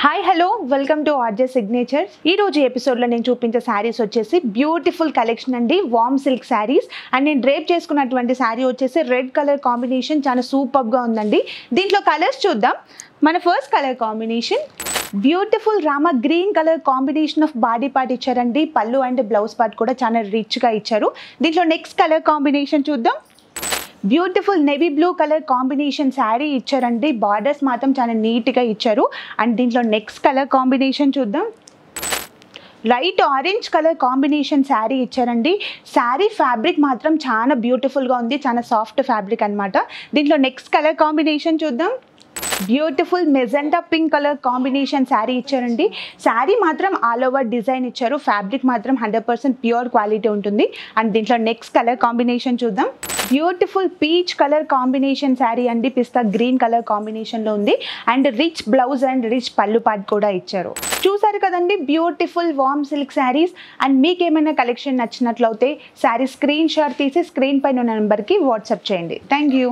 Hi hello welcome to RJ signature. ఈ రోజు ఎపిసోడ్లో నేను చూపించే శారీస్ వచ్చేసి బ్యూటిఫుల్ కలెక్షన్ అండి, వామ్ సిల్క్ శారీస్. అండ్ నేను డ్రేప్ చేసుకున్నటువంటి శారీ వచ్చేసి రెడ్ కలర్ కాంబినేషన్ చాలా సూపర్గా ఉందండి. దీంట్లో కలర్స్ చూద్దాం. మన first colour combination beautiful Rama green colour combination of body part ఇచ్చారండి. పళ్ళు అండ్ బ్లౌజ్ పార్ట్ కూడా చాలా రిచ్గా ఇచ్చారు. దీంట్లో నెక్స్ట్ కలర్ కాంబినేషన్ చూద్దాం. Beautiful navy blue colour combination sari ఇచ్చారండి. బార్డర్స్ మాత్రం చాలా నీట్గా ఇచ్చారు. అండ్ దీంట్లో నెక్స్ట్ కలర్ కాంబినేషన్ చూద్దాం. Light orange colour combination sari ఇచ్చారండి. శారీ ఫ్యాబ్రిక్ మాత్రం చాలా బ్యూటిఫుల్గా ఉంది, చాలా సాఫ్ట్ ఫ్యాబ్రిక్ అనమాట. దీంట్లో నెక్స్ట్ కలర్ కాంబినేషన్ చూద్దాం. Beautiful magenta pink colour combination sari ఇచ్చారండి. శారీ మాత్రం ఆల్ ఓవర్ డిజైన్ ఇచ్చారు. ఫ్యాబ్రిక్ మాత్రం 100% ప్యూర్ క్వాలిటీ ఉంటుంది. అండ్ దీంట్లో నెక్స్ట్ కలర్ కాంబినేషన్ చూద్దాం. Beautiful peach colour combination sari అండి, పిస్తా గ్రీన్ కలర్ కాంబినేషన్లో ఉంది. And rich blouse and rich పళ్ళు పార్ట్ కూడా ఇచ్చారు. చూసారు కదండి beautiful warm silk saris. And మీకు ఏమైనా కలెక్షన్ నచ్చినట్లయితే శారీ స్క్రీన్ షాట్ తీసి స్క్రీన్ పైన ఉన్న నెంబర్కి వాట్సాప్ చేయండి. Thank you.